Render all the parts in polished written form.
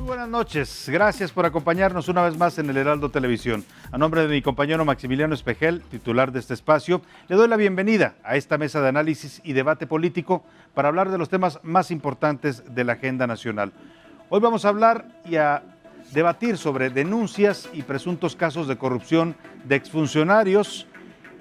Muy buenas noches, gracias por acompañarnos una vez más en el Heraldo Televisión. A nombre de mi compañero Maximiliano Espejel, titular de este espacio, le doy la bienvenida a esta mesa de análisis y debate político para hablar de los temas más importantes de la agenda nacional. Hoy vamos a hablar y a debatir sobre denuncias y presuntos casos de corrupción de exfuncionarios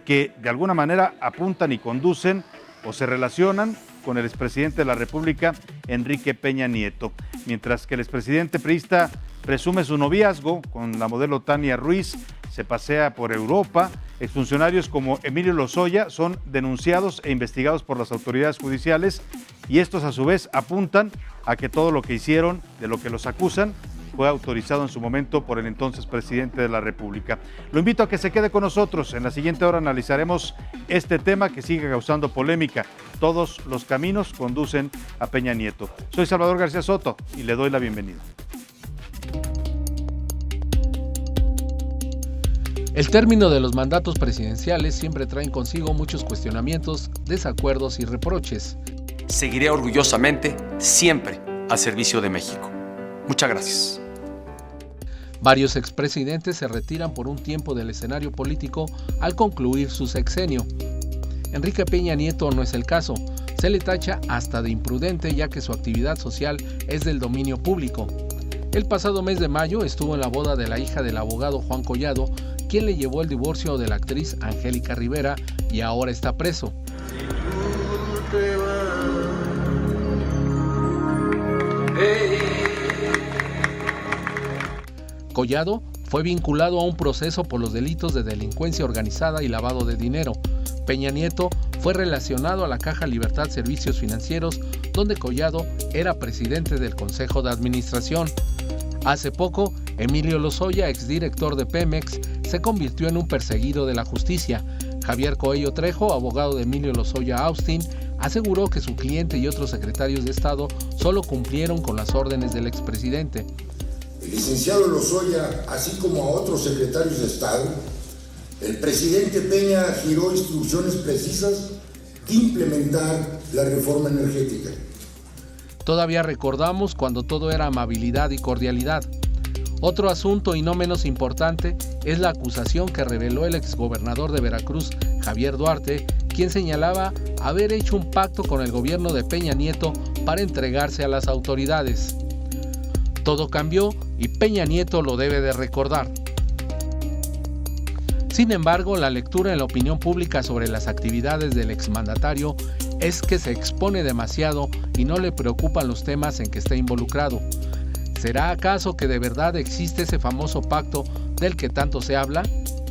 que de alguna manera apuntan y conducen o se relacionan con el expresidente de la República, Enrique Peña Nieto. Mientras que el expresidente priista presume su noviazgo con la modelo Tania Ruiz, se pasea por Europa, exfuncionarios como Emilio Lozoya son denunciados e investigados por las autoridades judiciales y estos a su vez apuntan a que todo lo que hicieron, de lo que los acusan, fue autorizado en su momento por el entonces presidente de la República. Lo invito a que se quede con nosotros. En la siguiente hora analizaremos este tema que sigue causando polémica. Todos los caminos conducen a Peña Nieto. Soy Salvador García Soto y le doy la bienvenida. El término de los mandatos presidenciales siempre traen consigo muchos cuestionamientos, desacuerdos y reproches. Seguiré orgullosamente siempre al servicio de México. Muchas gracias. Varios expresidentes se retiran por un tiempo del escenario político al concluir su sexenio. Enrique Peña Nieto no es el caso. Se le tacha hasta de imprudente ya que su actividad social es del dominio público. El pasado mes de mayo estuvo en la boda de la hija del abogado Juan Collado, quien le llevó el divorcio de la actriz Angélica Rivera y ahora está preso. Collado fue vinculado a un proceso por los delitos de delincuencia organizada y lavado de dinero. Peña Nieto fue relacionado a la Caja Libertad Servicios Financieros, donde Collado era presidente del Consejo de Administración. Hace poco, Emilio Lozoya, exdirector de Pemex, se convirtió en un perseguido de la justicia. Javier Coello Trejo, abogado de Emilio Lozoya Austin, aseguró que su cliente y otros secretarios de Estado solo cumplieron con las órdenes del expresidente. El licenciado Lozoya, así como a otros secretarios de Estado, el presidente Peña giró instrucciones precisas de implementar la reforma energética. Todavía recordamos cuando todo era amabilidad y cordialidad. Otro asunto y no menos importante es la acusación que reveló el exgobernador de Veracruz, Javier Duarte, quien señalaba haber hecho un pacto con el gobierno de Peña Nieto para entregarse a las autoridades. Todo cambió y Peña Nieto lo debe de recordar. Sin embargo, la lectura en la opinión pública sobre las actividades del exmandatario es que se expone demasiado y no le preocupan los temas en que está involucrado. ¿Será acaso que de verdad existe ese famoso pacto del que tanto se habla?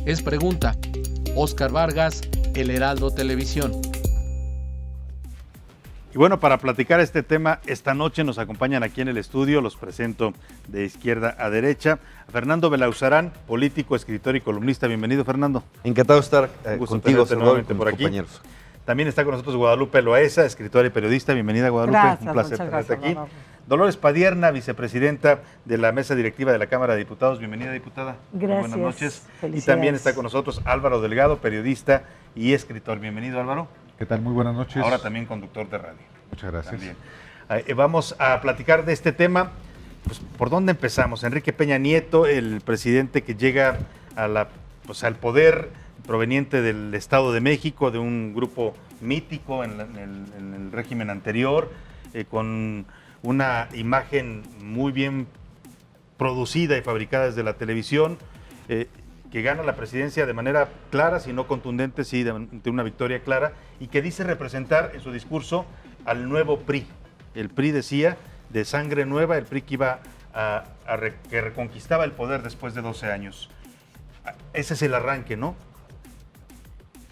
Es pregunta. Óscar Vargas, El Heraldo Televisión. Y bueno, para platicar este tema, esta noche nos acompañan aquí en el estudio, los presento de izquierda a derecha, a Fernando Belauzarán, político, escritor y columnista. Bienvenido, Fernando. Encantado de estar contigo, Salvador, por aquí. Compañeros. También está con nosotros Guadalupe Loaesa, escritora y periodista. Bienvenida, Guadalupe. Gracias, un placer muchas tenerte gracias, aquí. Dolores Padierna, vicepresidenta de la mesa directiva de la Cámara de Diputados. Bienvenida, diputada. Gracias. Buenas noches. Felicidades. Y también está con nosotros Álvaro Delgado, periodista y escritor. Bienvenido, Álvaro. ¿Qué tal? Muy buenas noches. Ahora también conductor de radio. Muchas gracias. También. Vamos a platicar de este tema. Pues, ¿por dónde empezamos? Enrique Peña Nieto, el presidente que llega al poder proveniente del Estado de México, de un grupo mítico en el régimen anterior, con una imagen muy bien producida y fabricada desde la televisión, que gana la presidencia de manera clara, si no contundente, sí, de una victoria clara, y que dice representar en su discurso al nuevo PRI. El PRI decía, de sangre nueva, el PRI que iba que reconquistaba el poder después de 12 años. Ese es el arranque, ¿no?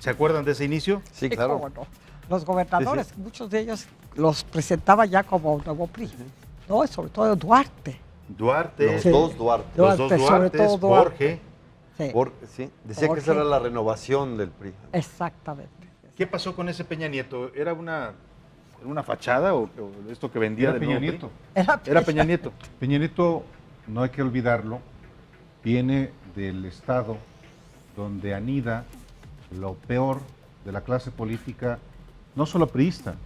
¿Se acuerdan de ese inicio? Sí, claro. ¿Cómo no? Los gobernadores, muchos de ellos los presentaba ya como nuevo PRI, ¿no? Sobre todo Duarte. Duarte. Los Sí. dos Duarte. Los dos Duarte, sobre Duartes, todo Duarte. Jorge. Sí, Sí, decía que esa era la renovación del PRI. exactamente. ¿Qué pasó con ese Peña Nieto? ¿Era una fachada o esto que vendía Era de Peña nuevo PRI? Nieto. Era Peña Nieto. Peña Nieto, no hay que olvidarlo, viene del estado donde anida lo peor de la clase política, no solo priista,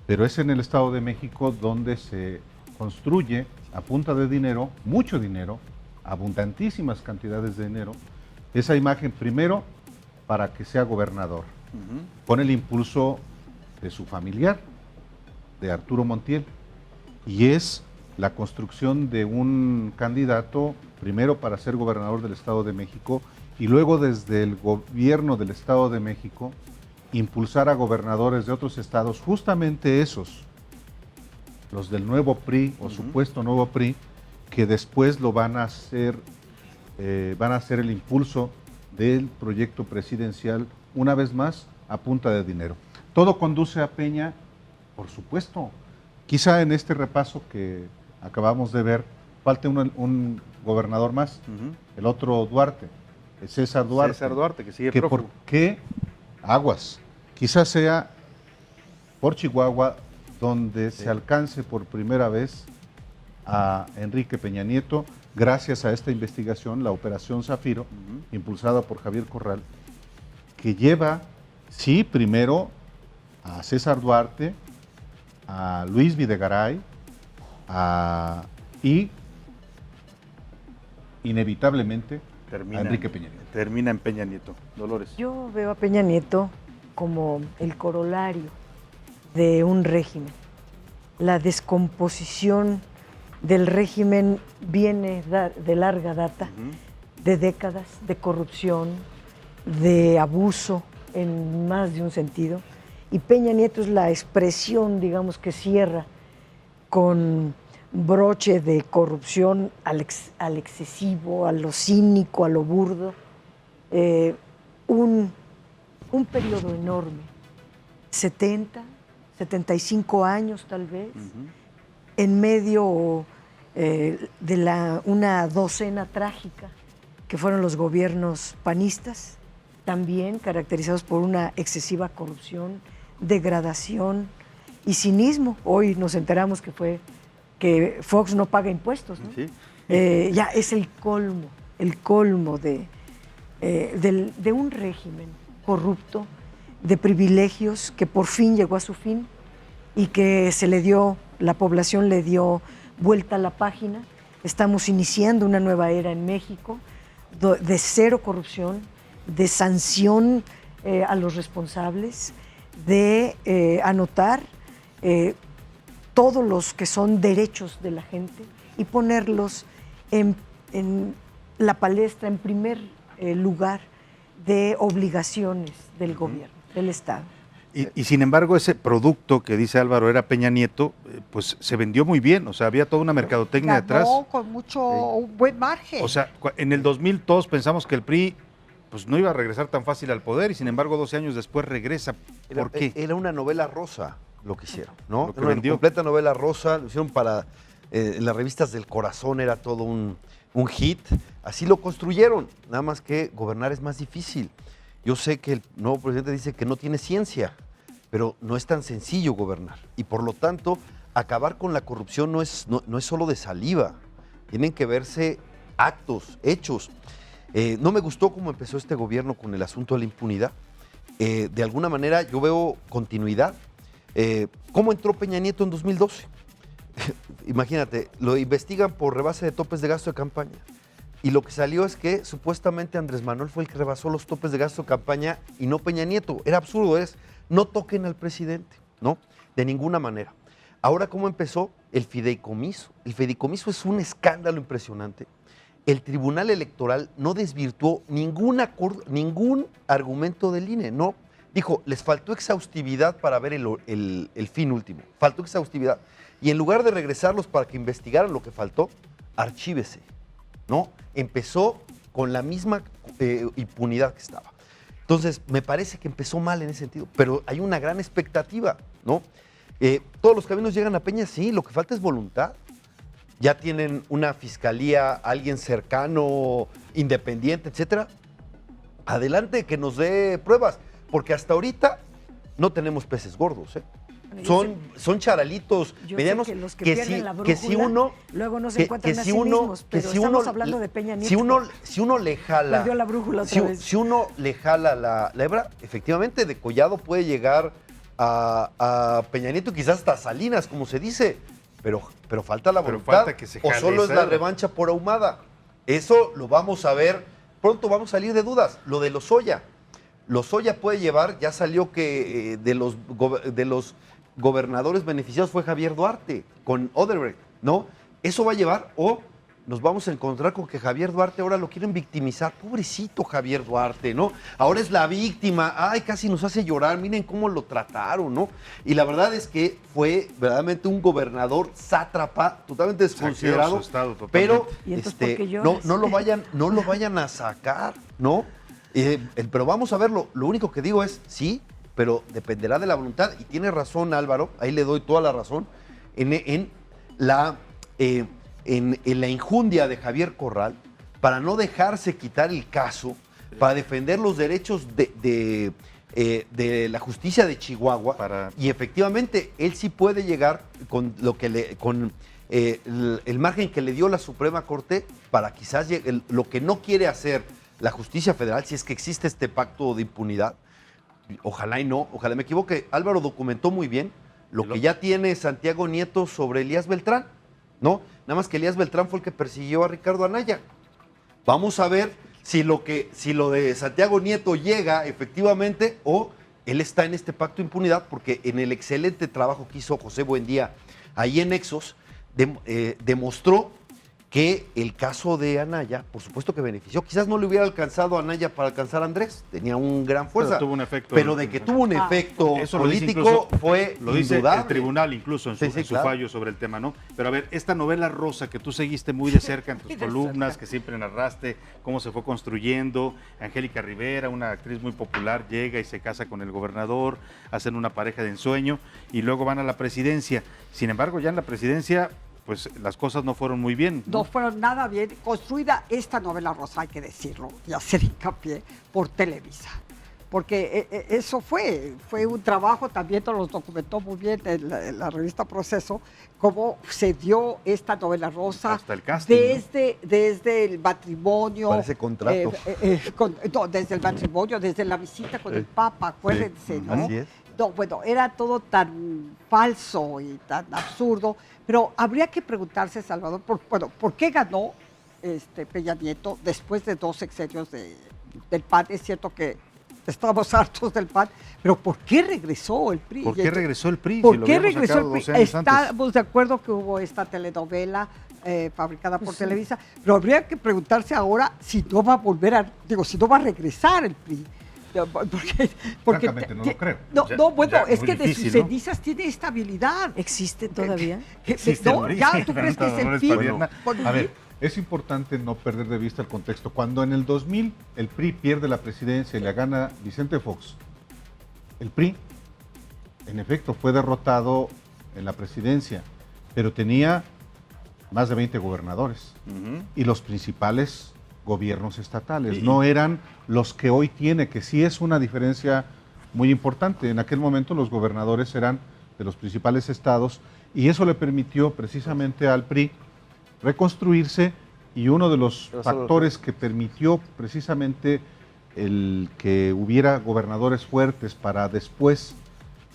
pero es en el Estado de México donde se construye a punta de dinero, mucho dinero, abundantísimas cantidades de dinero, esa imagen primero para que sea gobernador, con el impulso de su familiar, de Arturo Montiel, y es la construcción de un candidato primero para ser gobernador del Estado de México y luego desde el gobierno del Estado de México impulsar a gobernadores de otros estados, justamente esos, los del nuevo PRI o supuesto nuevo PRI, que después lo van a hacer el impulso del proyecto presidencial, una vez más, a punta de dinero. Todo conduce a Peña, por supuesto. Quizá en este repaso que acabamos de ver, falte un gobernador más, el otro Duarte, el César Duarte. César Duarte, que sigue ¿Por qué aguas? Quizás sea por Chihuahua donde se alcance por primera vez a Enrique Peña Nieto, gracias a esta investigación, la Operación Zafiro, impulsada por Javier Corral, que lleva, sí, primero a César Duarte, a Luis Videgaray, y inevitablemente a Enrique Peña Nieto. Termina en Peña Nieto. Dolores. Yo veo a Peña Nieto como el corolario de un régimen. La descomposición del régimen viene de larga data, de décadas de corrupción, de abuso en más de un sentido. Y Peña Nieto es la expresión, digamos, que cierra con broche de corrupción al excesivo, a lo cínico, a lo burdo. Un periodo enorme, 70, 75 años tal vez, en medio de una docena trágica que fueron los gobiernos panistas, también caracterizados por una excesiva corrupción, degradación y cinismo. Hoy nos enteramos que Fox no paga impuestos, ¿no? Sí. Ya es el colmo de un régimen corrupto, de privilegios que por fin llegó a su fin y que la población le dio vuelta a la página. Estamos iniciando una nueva era en México de cero corrupción, de sanción a los responsables, de anotar todos los que son derechos de la gente y ponerlos en la palestra, en primer lugar de obligaciones del gobierno, del Estado. Y sin embargo, ese producto que dice Álvaro era Peña Nieto, pues se vendió muy bien, o sea, había toda una mercadotecnia detrás. Con un buen margen. O sea, en el 2000 todos pensamos que el PRI pues no iba a regresar tan fácil al poder y sin embargo 12 años después regresa. ¿Por qué? Era una novela rosa lo que hicieron, ¿no? Lo que Era una vendió. completa novela rosa, lo hicieron para, en las revistas del Corazón era todo un hit, así lo construyeron, nada más que gobernar es más difícil. Yo sé que el nuevo presidente dice que no tiene ciencia, pero no es tan sencillo gobernar y por lo tanto acabar con la corrupción no es solo de saliva, tienen que verse actos, hechos. No me gustó cómo empezó este gobierno con el asunto de la impunidad. De alguna manera yo veo continuidad. ¿Cómo entró Peña Nieto en 2012? Imagínate, lo investigan por rebase de topes de gasto de campaña. Y lo que salió es que supuestamente Andrés Manuel fue el que rebasó los topes de gasto de campaña y no Peña Nieto. Era absurdo, no toquen al presidente, ¿no? De ninguna manera. Ahora, ¿cómo empezó? El fideicomiso. El fideicomiso es un escándalo impresionante. El Tribunal Electoral no desvirtuó ningún argumento del INE, no. Dijo, les faltó exhaustividad para ver el fin último. Faltó exhaustividad. Y en lugar de regresarlos para que investigaran lo que faltó, archívese, ¿no? Empezó con la misma impunidad que estaba. Entonces, me parece que empezó mal en ese sentido, pero hay una gran expectativa, ¿no? Todos los caminos llegan a Peña, sí, lo que falta es voluntad. Ya tienen una fiscalía, alguien cercano, independiente, etcétera. Adelante, que nos dé pruebas, porque hasta ahorita no tenemos peces gordos, ¿eh? Son charalitos medianos que los que pierden la brújula, si uno luego no se encuentran a sí mismos, pero estamos hablando de Peña Nieto. Si uno le jala, perdió la brújula otra vez. Si uno le jala la hebra, efectivamente de Collado puede llegar a Peña Nieto, quizás hasta Salinas, como se dice, pero falta la Pero voluntad. falta que se o jale solo es esa. la revancha por ahumada. Eso lo vamos a ver. Pronto vamos a salir de dudas. Lo de Lozoya. Lozoya puede llevar, ya salió que de los gobernadores beneficiados fue Javier Duarte con Odebrecht, ¿no? Eso va a llevar, o nos vamos a encontrar con que Javier Duarte ahora lo quieren victimizar. Pobrecito Javier Duarte, ¿no? Ahora es la víctima. Ay, casi nos hace llorar. Miren cómo lo trataron, ¿no? Y la verdad es que fue verdaderamente un gobernador sátrapa, totalmente desconsiderado. Saqueó su estado totalmente. ¿Y Pero entonces por qué lloras? no lo vayan a sacar, ¿no? Pero vamos a verlo. Lo único que digo es, sí, pero dependerá de la voluntad. Y tiene razón Álvaro, ahí le doy toda la razón, en la injundia de Javier Corral para no dejarse quitar el caso, para defender los derechos de la justicia de Chihuahua. Y efectivamente, él sí puede llegar con lo que el margen que le dio la Suprema Corte para quizás lo que no quiere hacer la justicia federal, si es que existe este pacto de impunidad. Ojalá y no, ojalá me equivoque. Álvaro documentó muy bien lo que ya tiene Santiago Nieto sobre Elías Beltrán, ¿no? Nada más que Elías Beltrán fue el que persiguió a Ricardo Anaya. Vamos a ver si lo de Santiago Nieto llega efectivamente o él está en este pacto de impunidad, porque en el excelente trabajo que hizo José Buendía ahí en Nexos, demostró que el caso de Anaya, por supuesto que benefició. Quizás no le hubiera alcanzado a Anaya para alcanzar a Andrés, tenía un gran fuerza. Pero tuvo un efecto. Pero de que tuvo un efecto Eso lo dice político incluso, fue lo dice indudable. el tribunal incluso en su, Sí, en su claro. fallo sobre el tema, ¿no? Pero a ver, esta novela rosa que tú seguiste muy de cerca en tus columnas, que siempre narraste, cómo se fue construyendo, Angélica Rivera, una actriz muy popular, llega y se casa con el gobernador, hacen una pareja de ensueño y luego van a la presidencia. Sin embargo, ya en la presidencia, pues las cosas no fueron muy bien, No fueron nada bien construida esta novela rosa, hay que decirlo, y hacer hincapié, por Televisa. Porque eso fue un trabajo, también nos documentó muy bien en la revista Proceso, cómo se dio esta novela rosa. Hasta el casting, desde el matrimonio. Parece contrato. Desde el matrimonio, desde la visita con el Papa, acuérdense, ¿no? Así es. No, bueno, era todo tan falso y tan absurdo, pero habría que preguntarse, Salvador, ¿por qué ganó Peña Nieto después de 2 sexenios del PAN? Es cierto que estamos hartos del PAN, pero ¿por qué regresó el PRI? ¿Por qué regresó el PRI? ¿Por Si lo qué habíamos regresó sacado el 12 PRI? años antes. Estamos de acuerdo que hubo esta telenovela fabricada por Televisa, pero habría que preguntarse ahora si no va a si no va a regresar el PRI. Porque Francamente, no lo creo. Bueno, es muy que de difícil, sus ¿no? cenizas tiene estabilidad. ¿Existe todavía? Existe el PRI. Ya, ¿tú crees que es el Dolores fin? Padierna. A ver, es importante no perder de vista el contexto. Cuando en el 2000 el PRI pierde la presidencia y la gana Vicente Fox, el PRI, en efecto, fue derrotado en la presidencia, pero tenía más de 20 gobernadores y los principales gobiernos estatales. No eran los que hoy tiene, que sí es una diferencia muy importante. En aquel momento los gobernadores eran de los principales estados y eso le permitió precisamente al PRI reconstruirse, y uno de los factores que permitió precisamente el que hubiera gobernadores fuertes para después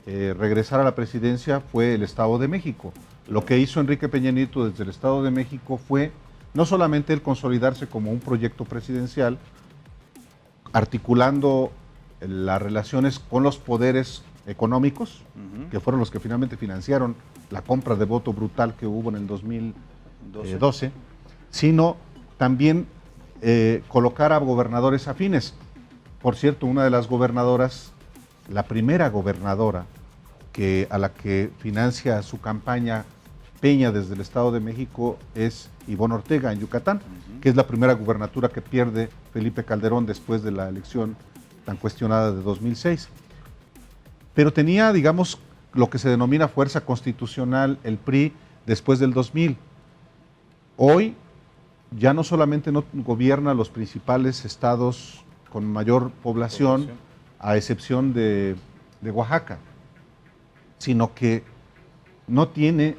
regresar a la presidencia fue el Estado de México. Lo que hizo Enrique Peña Nieto desde el Estado de México fue no solamente el consolidarse como un proyecto presidencial, articulando las relaciones con los poderes económicos, que fueron los que finalmente financiaron la compra de voto brutal que hubo en el 2012, sino también colocar a gobernadores afines. Por cierto, una de las gobernadoras, la primera gobernadora a la que financia su campaña Peña desde el Estado de México, es Ivonne Ortega en Yucatán, que es la primera gubernatura que pierde Felipe Calderón después de la elección tan cuestionada de 2006. Pero tenía, digamos, lo que se denomina fuerza constitucional el PRI después del 2000. Hoy ya no solamente no gobierna los principales estados con mayor población, a excepción de Oaxaca, sino que no tiene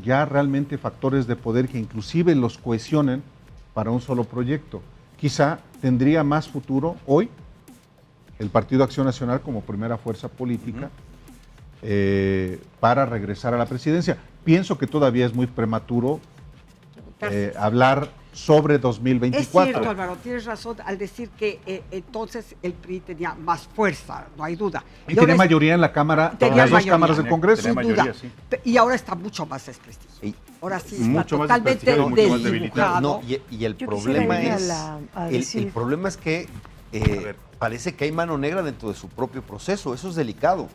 ya realmente factores de poder que inclusive los cohesionen para un solo proyecto. Quizá tendría más futuro hoy el Partido Acción Nacional como primera fuerza política para regresar a la presidencia. pienso que todavía es muy prematuro hablar sobre 2024. Es cierto, Álvaro, tienes razón al decir que entonces el PRI tenía más fuerza, no hay duda. Y tenía mayoría en la Cámara, en las dos cámaras del Congreso. Sin duda. Y ahora está mucho más desprestigio. Ahora sí está totalmente desdibujado. No, y el problema es, el problema es que parece que hay mano negra dentro de su propio proceso. Eso es delicado.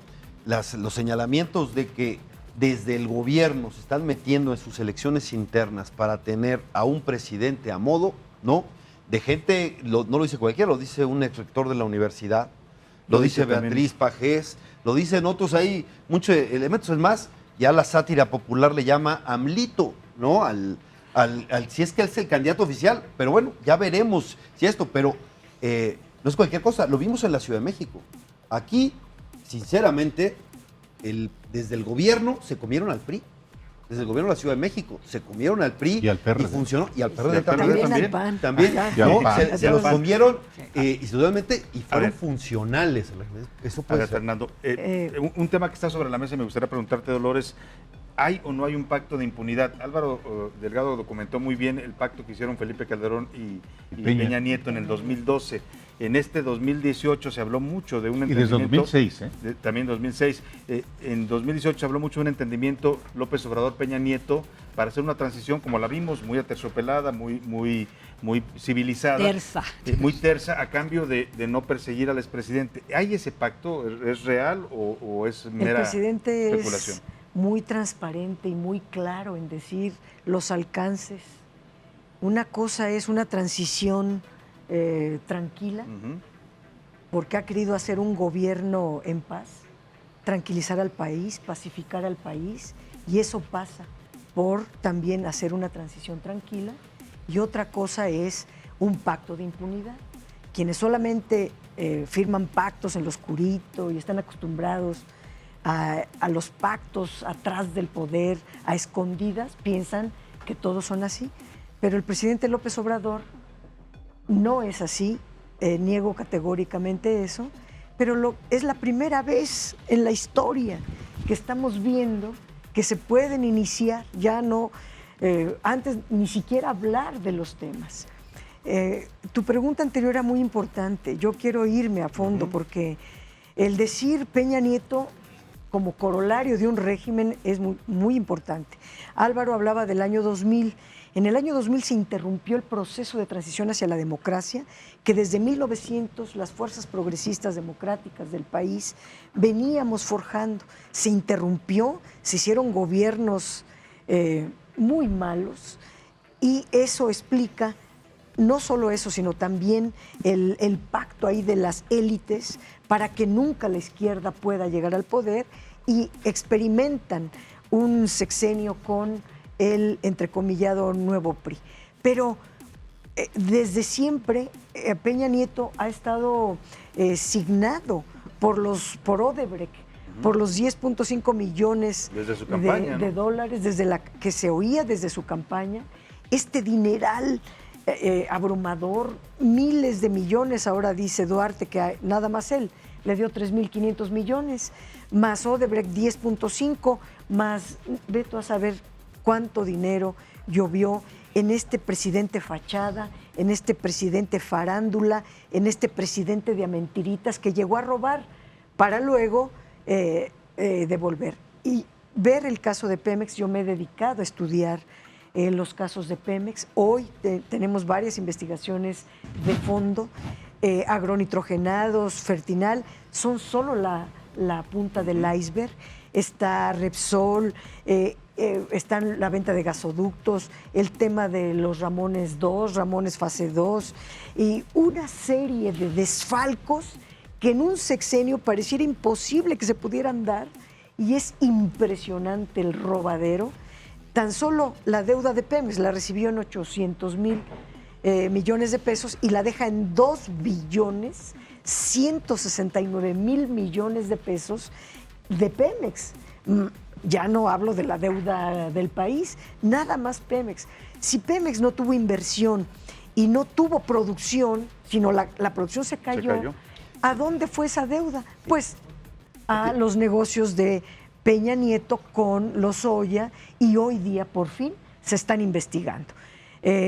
Los señalamientos de que desde el gobierno se están metiendo en sus elecciones internas para tener a un presidente a modo, ¿no? De gente, no lo dice cualquiera, lo dice un ex rector de la universidad, lo dice Beatriz Pajés, lo dicen otros ahí, muchos elementos. Es más, ya la sátira popular le llama AMLito, ¿no? Si es que él es el candidato oficial, pero bueno, ya veremos si esto, pero no es cualquier cosa, lo vimos en la Ciudad de México. Aquí, sinceramente, desde el gobierno se comieron al PRI. Desde el gobierno de la Ciudad de México se comieron al PRI y al PRD. Y funcionó. Y al PRD también. Se los comieron indudablemente y fueron funcionales. Eso puede ser. Fernando, un tema que está sobre la mesa y me gustaría preguntarte, Dolores, ¿hay o no hay un pacto de impunidad? Álvaro Delgado documentó muy bien el pacto que hicieron Felipe Calderón y Peña Nieto en el 2012. En este 2018 se habló mucho de un entendimiento. Y desde 2006, También 2006. En 2018 se habló mucho de un entendimiento López Obrador-Peña Nieto para hacer una transición, como la vimos, muy aterciopelada, muy civilizada. Tersa. Muy tersa, a cambio de no perseguir al expresidente. ¿Hay ese pacto? ¿Es real o es mera presidente especulación? Es muy transparente y muy claro en decir los alcances. Una cosa es una transición tranquila, porque ha querido hacer un gobierno en paz, tranquilizar al país, pacificar al país, y eso pasa por también hacer una transición tranquila. Y otra cosa es un pacto de impunidad. Quienes solamente firman pactos en lo oscurito y están acostumbrados a los pactos atrás del poder, a escondidas, piensan que todos son así. Pero el presidente López Obrador no es así, niego categóricamente eso, pero es la primera vez en la historia que estamos viendo que se pueden iniciar, ya no, antes ni siquiera hablar de los temas. Tu pregunta anterior era muy importante, yo quiero irme a fondo porque el decir Peña Nieto como corolario de un régimen es muy, muy importante. Álvaro hablaba del año 2000. En el año 2000 se interrumpió el proceso de transición hacia la democracia, que desde 1900 las fuerzas progresistas democráticas del país veníamos forjando. Se interrumpió, se hicieron gobiernos muy malos y eso explica, no solo eso, sino también el pacto ahí de las élites para que nunca la izquierda pueda llegar al poder y experimentan un sexenio con el entrecomillado nuevo PRI. Pero desde siempre Peña Nieto ha estado signado por Odebrecht, por los 10.5 millones desde su campaña, de dólares, desde la que se oía desde su campaña. Este dineral abrumador, miles de millones, ahora dice Duarte que nada más él le dio 3.500 millones, más Odebrecht 10.5, más veto a saber cuánto dinero llovió en este presidente fachada, en este presidente farándula, en este presidente de mentiritas que llegó a robar para luego devolver. Y ver el caso de Pemex, yo me he dedicado a estudiar los casos de Pemex. Hoy tenemos varias investigaciones de fondo, agronitrogenados, Fertinal, son solo la punta del iceberg. Está Repsol, está la venta de gasoductos, el tema de los Ramones 2, Ramones fase 2 y una serie de desfalcos que en un sexenio pareciera imposible que se pudieran dar y es impresionante el robadero. Tan solo la deuda de Pemex la recibió en 800,000 millones de pesos y la deja en 2,169,000 millones de pesos de Pemex. Ya no hablo de la deuda del país, nada más Pemex. Si Pemex no tuvo inversión y no tuvo producción, sino la producción se cayó, ¿a dónde fue esa deuda? Pues a los negocios de Peña Nieto con Lozoya y hoy día por fin se están investigando.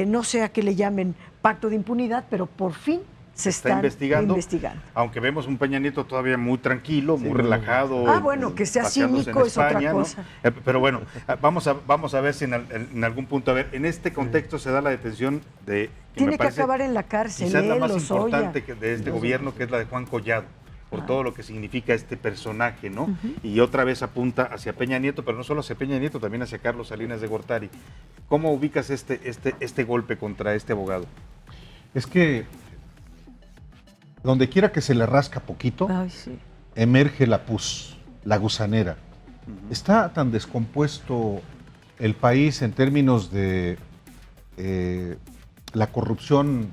No sé a qué le llamen pacto de impunidad, pero por fin se está están investigando. Aunque vemos un Peña Nieto todavía muy tranquilo, muy relajado. Bueno, que sea paseándose cínico en es otra España, ¿no? cosa. Pero bueno, vamos a ver si en algún punto, a ver, en este contexto se da la detención de... Tiene que acabar en la cárcel, quizás la más Lozoya. importante de este gobierno, que es la de Juan Collado, por todo lo que significa este personaje, ¿no? Y otra vez apunta hacia Peña Nieto, pero no solo hacia Peña Nieto, también hacia Carlos Salinas de Gortari. ¿Cómo ubicas este golpe contra este abogado? Es que donde quiera que se le rasca poquito, emerge la pus, la gusanera. Está tan descompuesto el país en términos de la corrupción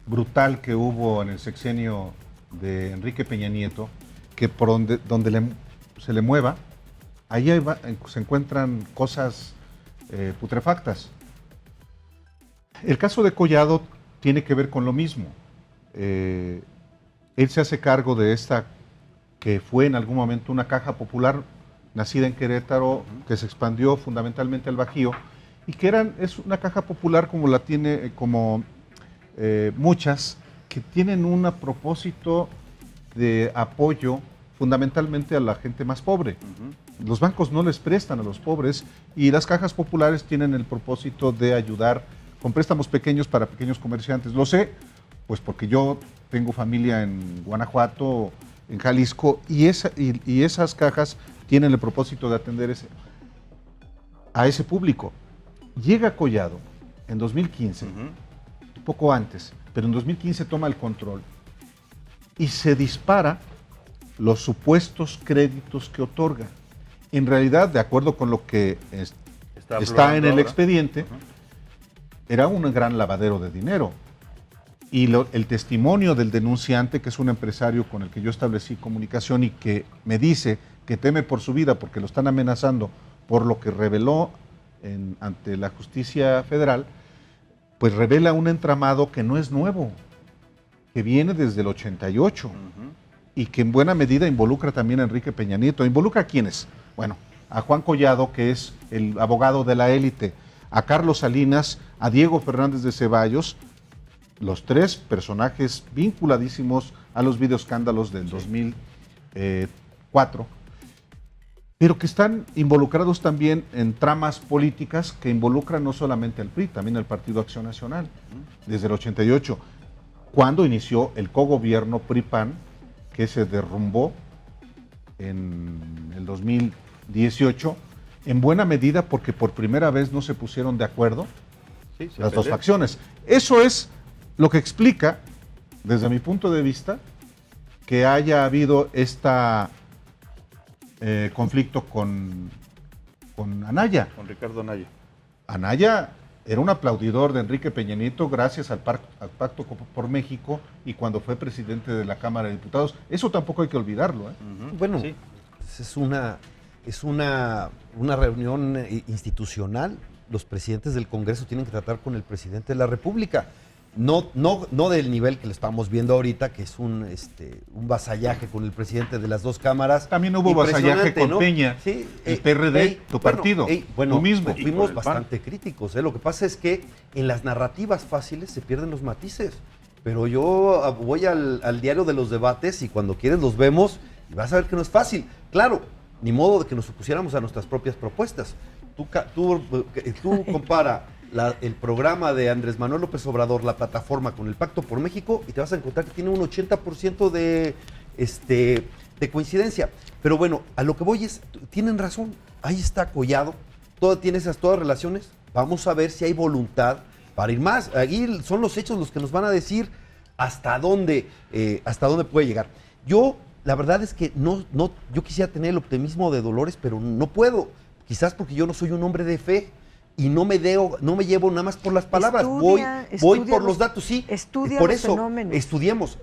brutal que hubo en el sexenio de Enrique Peña Nieto, que por donde se le mueva, ahí se encuentran cosas putrefactas. El caso de Collado tiene que ver con lo mismo. Él se hace cargo de esta, que fue en algún momento una caja popular nacida en Querétaro, que se expandió fundamentalmente al Bajío, y que es una caja popular como la tiene, muchas, que tienen un propósito de apoyo fundamentalmente a la gente más pobre. Los bancos no les prestan a los pobres y las cajas populares tienen el propósito de ayudar con préstamos pequeños para pequeños comerciantes. Lo sé, pues porque yo tengo familia en Guanajuato, en Jalisco, y esas cajas tienen el propósito de atender a ese público. Llega Collado en 2015, poco antes, pero en 2015 toma el control y se dispara los supuestos créditos que otorga. En realidad, de acuerdo con lo que está en el expediente, era un gran lavadero de dinero. Y el testimonio del denunciante, que es un empresario con el que yo establecí comunicación y que me dice que teme por su vida porque lo están amenazando por lo que reveló ante la justicia federal, pues revela un entramado que no es nuevo, que viene desde el 88 y que en buena medida involucra también a Enrique Peña Nieto. ¿Involucra a quiénes? Bueno, a Juan Collado, que es el abogado de la élite, a Carlos Salinas, a Diego Fernández de Ceballos, los tres personajes vinculadísimos a los videoescándalos del 2004, pero que están involucrados también en tramas políticas que involucran no solamente al PRI, también al Partido Acción Nacional, desde el 88, cuando inició el cogobierno PRI-PAN, que se derrumbó en el 2018, en buena medida porque por primera vez no se pusieron de acuerdo las dos facciones. Eso es lo que explica, desde mi punto de vista, que haya habido conflicto con Anaya. Con Ricardo Anaya. Anaya era un aplaudidor de Enrique Peña Nieto gracias al Pacto por México y cuando fue presidente de la Cámara de Diputados. Eso tampoco hay que olvidarlo. Bueno, es una reunión institucional. Los presidentes del Congreso tienen que tratar con el presidente de la República. No del nivel que le estamos viendo ahorita, que es un vasallaje con el presidente de las dos cámaras. También hubo vasallaje con, ¿no? Peña, sí, el PRD, tu partido, tú mismo. Fuimos bastante críticos. Lo que pasa es que en las narrativas fáciles se pierden los matices. Pero yo voy al diario de los debates y cuando quieres los vemos y vas a ver que no es fácil. Claro, ni modo de que nos opusiéramos a nuestras propias propuestas. Tú compara el programa de Andrés Manuel López Obrador, la plataforma, con el Pacto por México y te vas a encontrar que tiene un 80% de coincidencia. Pero bueno, a lo que voy es, tienen razón, ahí está Collado, tiene esas todas relaciones, vamos a ver si hay voluntad para ir más. Ahí son los hechos los que nos van a decir hasta dónde puede llegar. Yo, la verdad es que yo quisiera tener el optimismo de Dolores, pero no puedo, quizás porque yo no soy un hombre de fe. Y no me llevo nada más por las palabras, voy por los datos, sí. Por eso, estudiemos.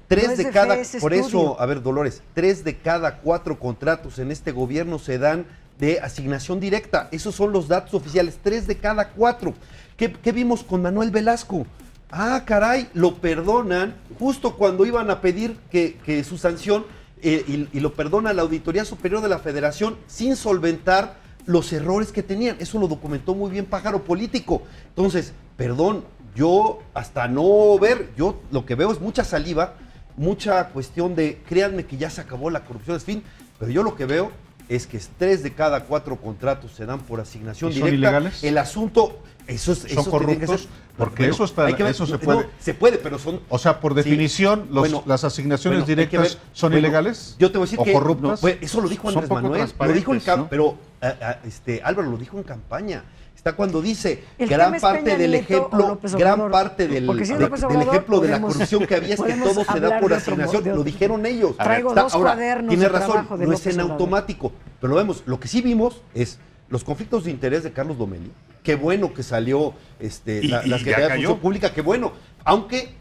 Por eso, a ver, Dolores, 3 de cada 4 contratos en este gobierno se dan de asignación directa. Esos son los datos oficiales, 3 de cada 4. ¿Qué vimos con Manuel Velasco? Ah, caray, lo perdonan justo cuando iban a pedir que su sanción y lo perdona la Auditoría Superior de la Federación sin solventar los errores que tenían. Eso lo documentó muy bien Pájaro Político. Entonces, perdón, yo hasta no ver, yo lo que veo es mucha saliva, mucha cuestión de, créanme que ya se acabó la corrupción, en fin, pero yo lo que veo es que 3 de cada 4 contratos se dan por asignación ¿Y son directa. ilegales? El asunto, ¿Son corruptos? Porque bueno, eso está, hay que ver, eso se puede. no, se puede, pero son. O sea, por definición, Sí, bueno, las asignaciones bueno, hay que directas ver, son bueno, ilegales. Yo te voy a decir o que corruptas. no, pues, eso lo dijo Son Andrés poco Manuel, lo dijo en transparentes, ¿no? pero Álvaro lo dijo en campaña. Está cuando dice El gran tema es parte Peña del Nieto o ejemplo, López gran Obrador. parte del, Porque si es de- López del Obrador, ejemplo de la podemos- corrupción que había es que podemos todo se da hablar por de otro asignación. modo. Lo dijeron ellos. Traigo Está- dos ahora, cuadernos tiene de razón, trabajo de no es López en Obrador. automático, pero lo vemos. Lo que sí vimos es los conflictos de interés de Carlos Domelli. Qué bueno que salió la Y Secretaría ya de cayó. Función Pública, qué bueno. Aunque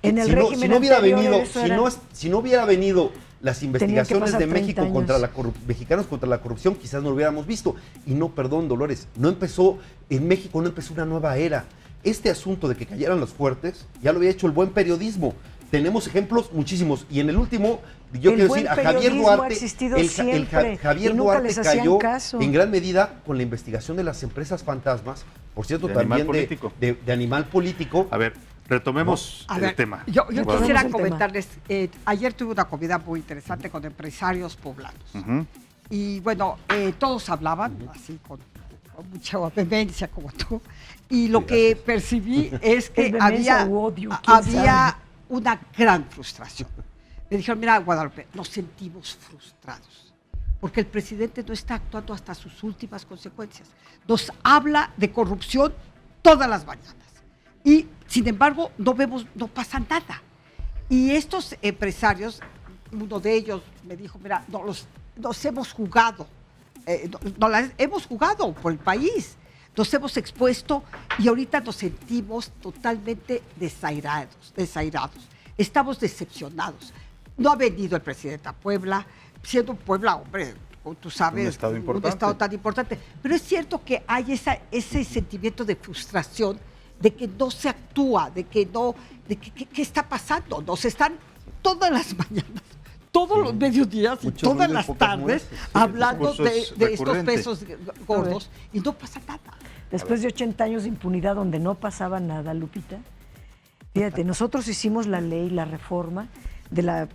En el si no régimen hubiera anterior venido, eso era- si no hubiera venido las investigaciones pasar de 30 México años. contra mexicanos contra la corrupción, quizás no lo hubiéramos visto. Y no, perdón, Dolores, en México no empezó una nueva era. Este asunto de que cayeran los fuertes, ya lo había hecho el buen periodismo. Tenemos ejemplos muchísimos. Y en el último, yo El quiero buen decir, a Javier periodismo ha Duarte, existido el siempre, Javier y nunca Duarte les hacían cayó caso. en gran medida con la investigación de las empresas fantasmas, por cierto, De animal también político. de animal político. A ver, retomemos A el ver, tema. Yo Guadalupe. quisiera Volvemos al tema. comentarles, ayer tuve una comida muy interesante con empresarios poblanos. Ujú. Y bueno, todos hablaban así con mucha vehemencia como tú. Y lo que percibí es que ¿Es vehemencia había, u odio? ¿Quién había una gran frustración. Me dijeron, mira, Guadalupe, nos sentimos frustrados. Porque el presidente no está actuando hasta sus últimas consecuencias. Nos habla de corrupción todas las mañanas. Y, sin embargo, no pasa nada. Y estos empresarios, uno de ellos me dijo, mira, nos hemos jugado, hemos jugado por el país, nos hemos expuesto y ahorita nos sentimos totalmente desairados. Estamos decepcionados. No ha venido el presidente a Puebla, siendo Puebla, hombre, tú sabes, Un estado importante. tan importante. Pero es cierto que hay ese sentimiento de frustración, de que no se actúa, ¿qué está pasando? Nos están todas las mañanas, todos los mediodías y Mucho todas ruido y las pocas tardes muertes. Sí, hablando eso es de estos recurrente. pesos gordos y no pasa nada. Después de 80 años de impunidad donde no pasaba nada, Lupita, fíjate, nosotros hicimos la ley, la reforma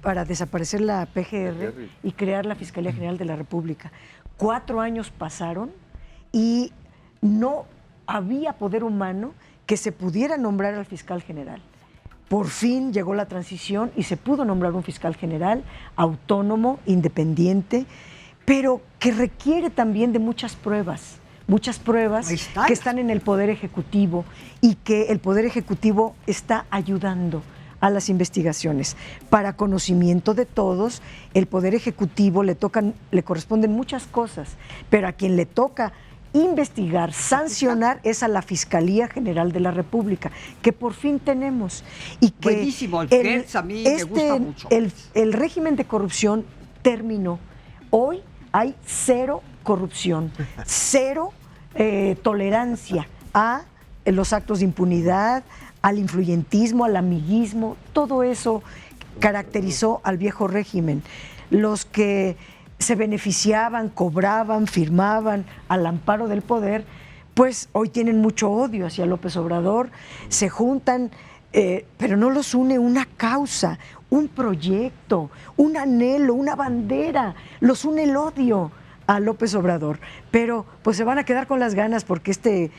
para desaparecer la PGR y crear la Fiscalía General de la República. 4 años pasaron y no había poder humano que se pudiera nombrar al fiscal general. Por fin llegó la transición y se pudo nombrar un fiscal general autónomo, independiente, pero que requiere también de muchas pruebas que están en el Poder Ejecutivo y que el Poder Ejecutivo está ayudando a las investigaciones. Para conocimiento de todos, el Poder Ejecutivo le corresponden muchas cosas, pero a quien le toca investigar, sancionar es a la Fiscalía General de la República, que por fin tenemos. Y que Buenísimo, el FERS a mí me gusta mucho. El régimen de corrupción terminó. Hoy hay cero corrupción, cero tolerancia a los actos de impunidad, al influyentismo, al amiguismo. Todo eso caracterizó al viejo régimen. Los que se beneficiaban, cobraban, firmaban al amparo del poder, pues hoy tienen mucho odio hacia López Obrador, se juntan, pero no los une una causa, un proyecto, un anhelo, una bandera, los une el odio a López Obrador. Pero pues se van a quedar con las ganas porque este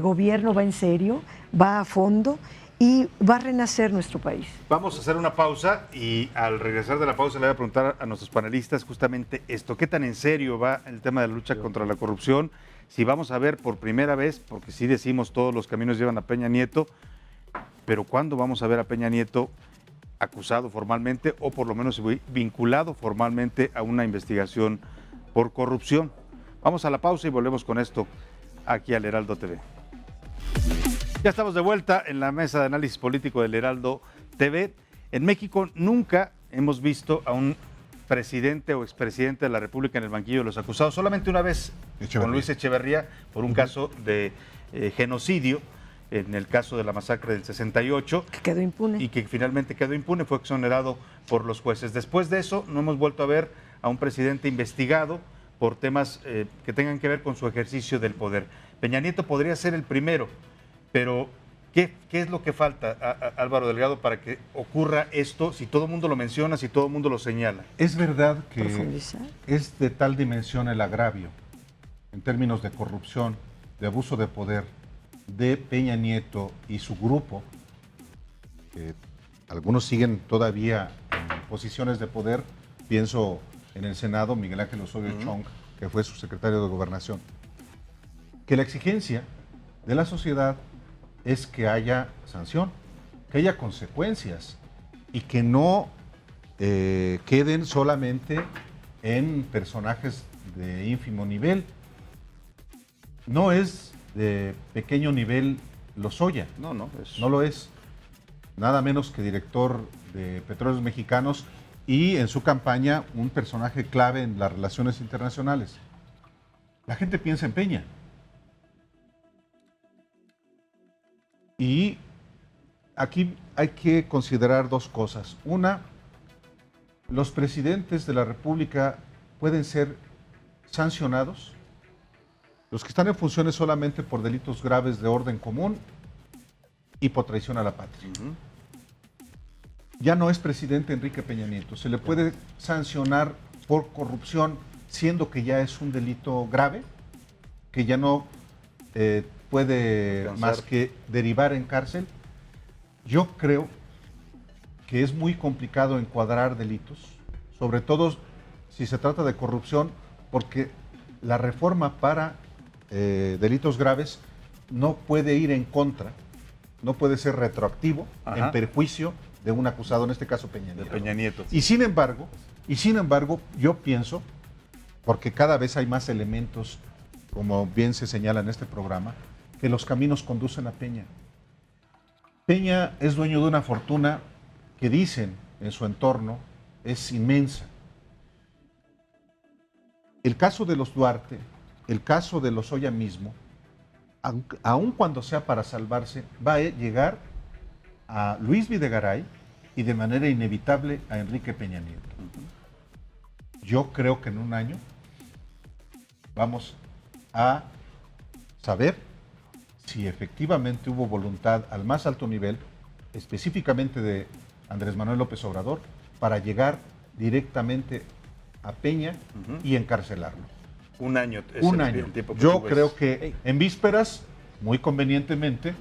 gobierno va en serio, va a fondo y va a renacer nuestro país. Vamos a hacer una pausa y al regresar de la pausa le voy a preguntar a nuestros panelistas justamente esto. ¿Qué tan en serio va el tema de la lucha contra la corrupción? Si vamos a ver por primera vez, porque sí decimos todos los caminos llevan a Peña Nieto, pero ¿cuándo vamos a ver a Peña Nieto acusado formalmente o por lo menos vinculado formalmente a una investigación por corrupción? Vamos a la pausa y volvemos con esto aquí al Heraldo TV. Ya estamos de vuelta en la mesa de análisis político del Heraldo TV. En México nunca hemos visto a un presidente o expresidente de la República en el banquillo de los acusados. Solamente una vez con Luis Echeverría por un caso de genocidio en el caso de la masacre del 68. Que quedó impune. Y que finalmente quedó impune, fue exonerado por los jueces. Después de eso, no hemos vuelto a ver a un presidente investigado por temas que tengan que ver con su ejercicio del poder. Peña Nieto podría ser el primero, pero ¿qué es lo que falta, Álvaro Delgado, para que ocurra esto, si todo el mundo lo menciona, si todo el mundo lo señala? Es verdad que Profundizar. es de tal dimensión el agravio, en términos de corrupción, de abuso de poder, de Peña Nieto y su grupo, que algunos siguen todavía en posiciones de poder, pienso en el Senado, Miguel Ángel Osorio Chong, que fue su secretario de Gobernación, que la exigencia de la sociedad es que haya sanción, que haya consecuencias y que no queden solamente en personajes de ínfimo nivel. No es de pequeño nivel Lozoya, No no lo es. Nada menos que director de Petróleos Mexicanos y en su campaña un personaje clave en las relaciones internacionales. La gente piensa en Peña. Y aquí hay que considerar dos cosas. Una, los presidentes de la República pueden ser sancionados, los que están en funciones solamente por delitos graves de orden común y por traición a la patria. Ya no es presidente Enrique Peña Nieto, se le puede sancionar por corrupción, siendo que ya es un delito grave, que ya no puede más que derivar en cárcel. Yo creo que es muy complicado encuadrar delitos, sobre todo si se trata de corrupción, porque la reforma para delitos graves no puede ir en contra, no puede ser retroactivo en perjuicio de un acusado, en este caso Peña Nieto. De Peña Nieto. Y sin embargo, yo pienso, porque cada vez hay más elementos, como bien se señala en este programa, que los caminos conducen a Peña. Peña es dueño de una fortuna que dicen en su entorno es inmensa. El caso de los Duarte, el caso de Lozoya mismo, aun cuando sea para salvarse, va a llegar a Luis Videgaray y de manera inevitable a Enrique Peña Nieto. Yo creo que en un año vamos a saber si efectivamente hubo voluntad al más alto nivel, específicamente de Andrés Manuel López Obrador, para llegar directamente a Peña y encarcelarlo. Un año. Un año. Yo creo que en vísperas, muy convenientemente,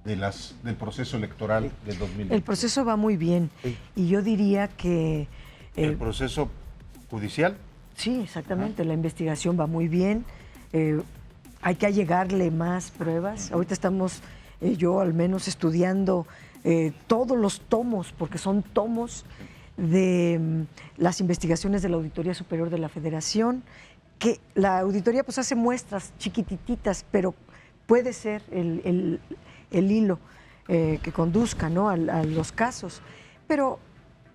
del proceso electoral del 2020. El proceso va muy bien. Y yo diría que... ¿El proceso judicial? Sí, exactamente. La investigación va muy bien. Hay que allegarle más pruebas. Ahorita estamos, yo al menos, estudiando todos los tomos, porque son tomos de las investigaciones de la Auditoría Superior de la Federación, que la auditoría pues hace muestras chiquititas, pero puede ser el hilo que conduzca, ¿no?, a los casos. Pero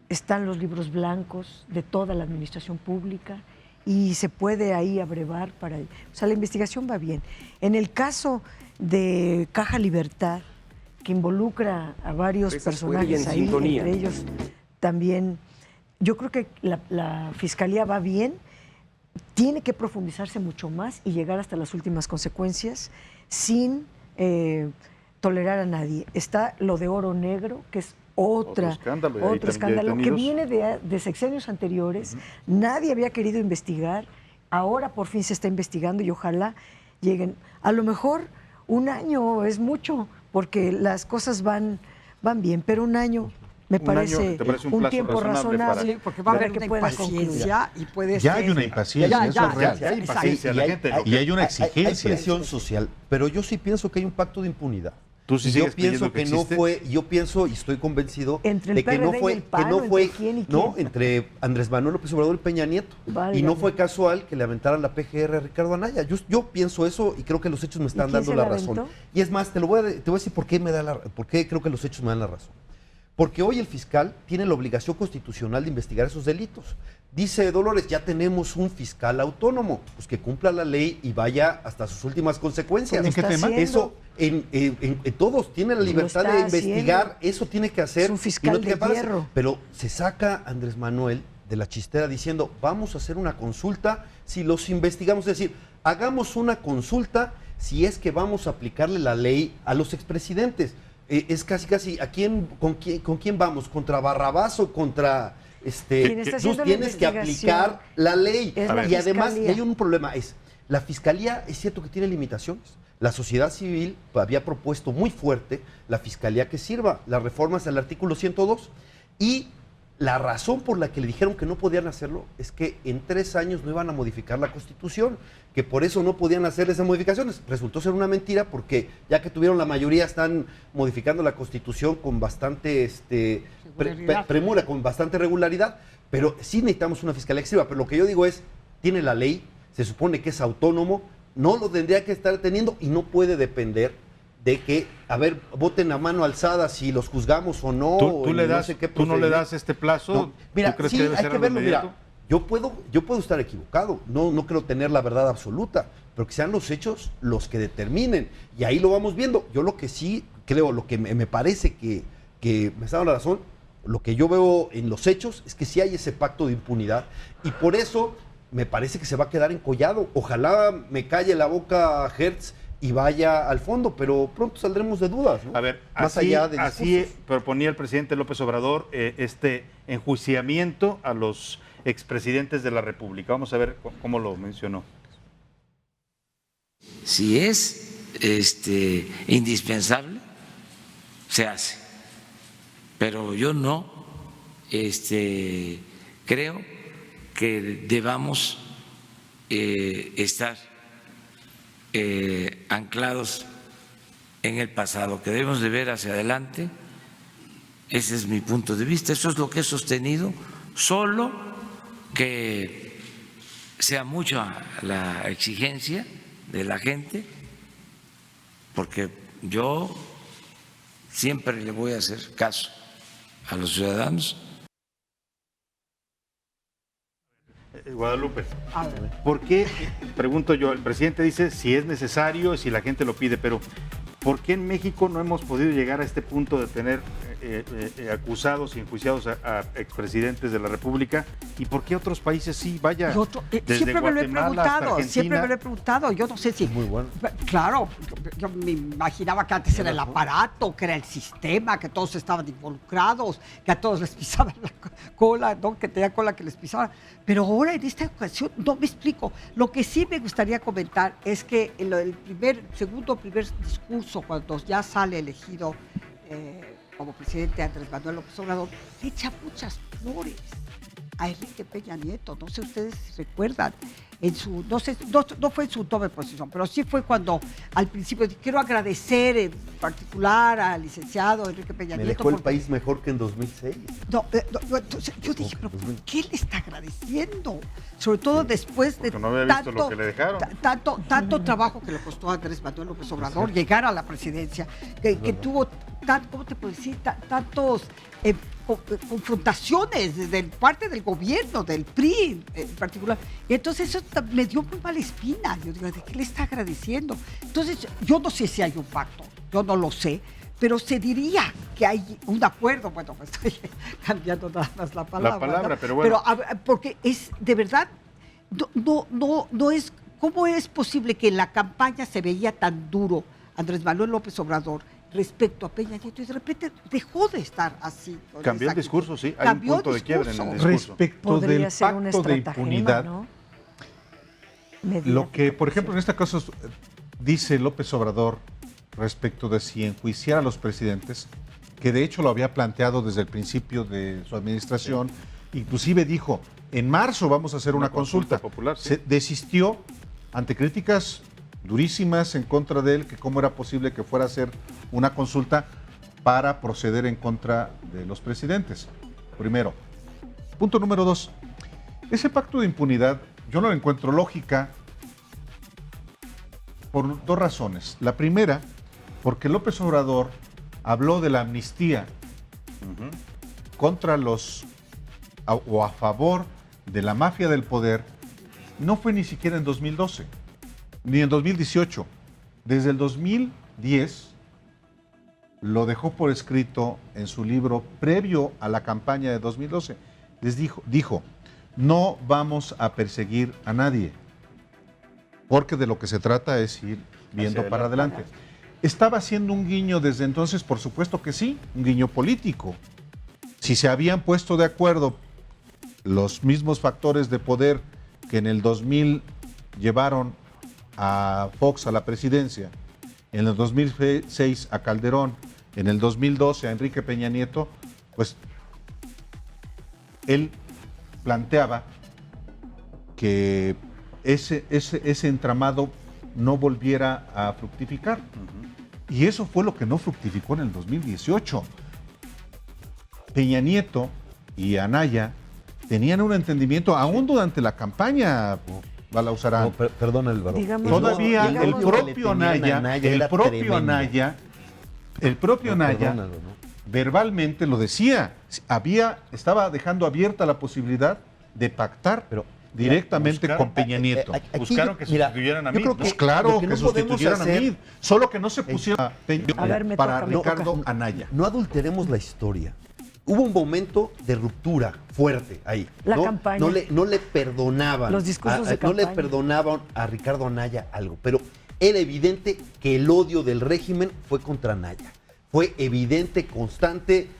están los libros blancos de toda la administración pública y se puede ahí abrevar para... O sea, la investigación va bien. En el caso de Caja Libertad, que involucra a varios personajes ahí, entre ellos también, yo creo que la Fiscalía va bien, tiene que profundizarse mucho más y llegar hasta las últimas consecuencias sin tolerar a nadie. Está lo de Oro Negro, que es otro escándalo que viene de sexenios anteriores. Nadie había querido investigar, ahora por fin se está investigando y ojalá lleguen. A lo mejor un año es mucho, porque las cosas van bien, pero un año me parece un tiempo razonable, porque va a haber una impaciencia y puede ya ser... hay una impaciencia, eso es real. Ya hay impaciencia, la gente y hay una exigencia. Hay presión social, pero yo sí pienso que hay un pacto de impunidad. ¿Tú sí yo sigues pienso que no existe? fue, yo pienso y estoy convencido entre el de que no PRD fue, y el PAN, que no fue, ¿entre quién y no, quién? entre Andrés Manuel López Obrador y Peña Nieto. Válgame. Y no fue casual que le aventaran la PGR a Ricardo Anaya. Yo pienso eso y creo que los hechos me están quién dando se la la razón. aventó? Y es más, te voy a decir por qué creo que los hechos me dan la razón. Porque hoy el fiscal tiene la obligación constitucional de investigar esos delitos. Dice Dolores, ya tenemos un fiscal autónomo, pues que cumpla la ley y vaya hasta sus últimas consecuencias. ¿En qué tema? Eso, en todos, tiene la libertad de investigar, eso tiene que hacer. Es un fiscal de hierro. Pero se saca Andrés Manuel de la chistera diciendo, vamos a hacer una consulta si los investigamos, es decir, hagamos una consulta si es que vamos a aplicarle la ley a los expresidentes. Es casi, con quién vamos? ¿Contra Barrabás o contra tú tienes que aplicar la ley? Y además hay un problema, la fiscalía es cierto que tiene limitaciones. La sociedad civil había propuesto muy fuerte la fiscalía que sirva las reformas al artículo 102 y la razón por la que le dijeron que no podían hacerlo es que en 3 años no iban a modificar la Constitución, que por eso no podían hacer esas modificaciones. Resultó ser una mentira porque ya que tuvieron la mayoría están modificando la Constitución con bastante premura, con bastante regularidad, pero sí necesitamos una fiscalía que sirva. Pero lo que yo digo es, tiene la ley, se supone que es autónomo, no lo tendría que estar teniendo y no puede depender de que, a ver, voten a mano alzada si los juzgamos o no. ¿Tú no le das este plazo? No. Mira, ¿Tú crees sí, que debe hay ser que verlo. inmediato? Mira, yo puedo estar equivocado, no creo tener la verdad absoluta, pero que sean los hechos los que determinen. Y ahí lo vamos viendo. Yo lo que sí creo, lo que me parece que me está dando la razón, lo que yo veo en los hechos es que sí hay ese pacto de impunidad y por eso me parece que se va a quedar encollado. Ojalá me calle la boca Hertz y vaya al fondo, pero pronto saldremos de dudas, ¿no? A ver, más así, allá de así proponía el presidente López Obrador este enjuiciamiento a los expresidentes de la República. Vamos a ver cómo lo mencionó. Si es indispensable, se hace. Pero yo no creo que debamos estar anclados en el pasado, que debemos de ver hacia adelante. Ese es mi punto de vista, eso es lo que he sostenido, solo que sea mucha la exigencia de la gente, porque yo siempre le voy a hacer caso a los ciudadanos. Guadalupe, ¿por qué, pregunto yo, el presidente dice si es necesario, si la gente lo pide, pero ¿por qué en México no hemos podido llegar a este punto de tener acusados y enjuiciados a expresidentes de la República? ¿Y por qué otros países sí? Vaya, desde siempre me lo he Guatemala hasta preguntado, siempre Argentina. me lo he preguntado. Yo no sé si... Muy bueno. Claro, yo me imaginaba que antes era el aparato, que era el sistema, que todos estaban involucrados, que a todos les pisaban la cola, ¿no? Que tenía cola que les pisaban. Pero ahora en esta ocasión no me explico. Lo que sí me gustaría comentar es que el segundo primer discurso, cuando ya sale elegido como presidente Andrés Manuel López Obrador, le echa muchas flores a Enrique Peña Nieto. No sé ustedes si recuerdan, no fue en su toma de posición, pero sí fue cuando al principio quiero agradecer en particular al licenciado Enrique Peña Me Nieto. dejó el país mejor que en 2006. Entonces yo dije, pero ¿por qué le está agradeciendo? Sobre todo después de no había visto lo que le dejaron. tanto trabajo que le costó a Andrés Manuel López Obrador llegar a la presidencia, que tuvo, ¿cómo te puedo decir? Tantos confrontaciones de parte del gobierno, del PRI en particular. Y entonces eso me dio muy mala espina. Yo digo, ¿de qué le está agradeciendo? Entonces, yo no sé si hay un pacto, yo no lo sé, pero se diría que hay un acuerdo. Bueno, me estoy cambiando nada más la palabra. ¿no? Pero bueno. Pero porque es, de verdad, no es, ¿cómo es posible que en la campaña se veía tan duro Andrés Manuel López Obrador respecto a Peña Nieto y de repente dejó de estar así? Cambió el discurso, sí, hay un punto de quiebre en el discurso. Respecto del pacto de impunidad, ¿no? Lo que, por ejemplo, en este caso dice López Obrador respecto de si enjuiciar a los presidentes, que de hecho lo había planteado desde el principio de su administración, inclusive dijo, en marzo vamos a hacer una consulta popular. Sí. Se desistió ante críticas durísimas en contra de él, que cómo era posible que fuera a hacer una consulta para proceder en contra de los presidentes. Primero. Punto número 2. Ese pacto de impunidad yo no le encuentro lógica por 2 razones. La primera, porque López Obrador habló de la amnistía contra o a favor de la mafia del poder no fue ni siquiera en 2012, ni en 2018. Desde el 2010 lo dejó por escrito en su libro previo a la campaña de 2012. Les dijo, no vamos a perseguir a nadie, porque de lo que se trata es ir viendo para adelante. ¿Estaba haciendo un guiño desde entonces? Por supuesto que sí, un guiño político. Si se habían puesto de acuerdo los mismos factores de poder que en el 2000 llevaron a Fox a la presidencia, en el 2006 a Calderón, en el 2012 a Enrique Peña Nieto, pues él planteaba que ese entramado no volviera a fructificar. Y eso fue lo que no fructificó en el 2018. Peña Nieto y Anaya tenían un entendimiento aún durante la campaña, Balauzarán. No, perdón, Álvaro. Todavía el propio Anaya verbalmente lo decía. Estaba dejando abierta la posibilidad de pactar directamente con Peña Nieto. Buscaron que sustituyeran a Mid. Pues claro que sustituyeran a Mid, solo que no se pusieron para Ricardo Anaya. No adulteremos la historia. Hubo un momento de ruptura fuerte ahí. La campaña. No le perdonaban. Los discursos de no campaña. le perdonaban a Ricardo Anaya algo, pero era evidente que el odio del régimen fue contra Anaya. Fue evidente, constante,